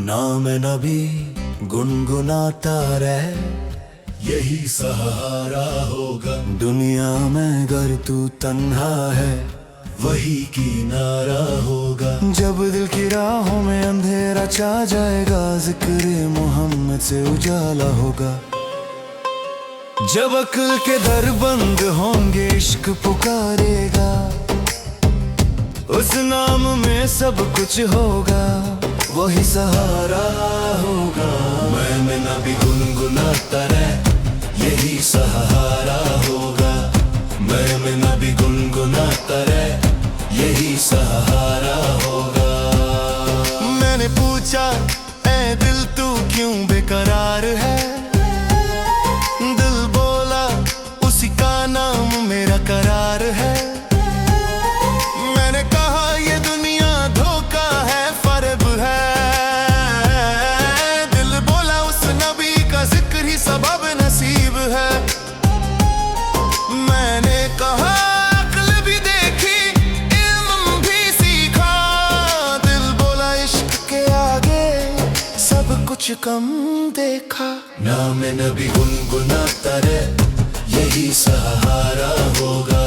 नाम नबी गुनगुनाता रह, यही सहारा होगा। दुनिया में अगर तू तन्हा है, वही किनारा होगा। जब दिल की राहों में अंधेरा छा जाएगा, जिक्र मोहम्मद से उजाला होगा। जब अक्ल के दर बंद होंगे, इश्क पुकारेगा, उस नाम में सब कुछ होगा, वही सहारा होगा। मैं नबी गुनगुनाता रह, यही सहारा होगा। मैं नबी गुनगुनाता रह, यही सहारा होगा। मैंने पूछा, ऐ दिल तू क्यों बेकरार है? दिल बोला, उसी का नाम मेरा करार है। मैंने कहा ये दुनिया धोखा है, फरेब है। दिल बोला, उस नबी का जिक्र ही सबब नसीब है। मैंने कहा अक्ल भी देखी, इल्म भी सीखा। दिल बोला, इश्क के आगे सब कुछ कम देखा। नाम नबी गुनगुनाता रह, यही सहारा होगा।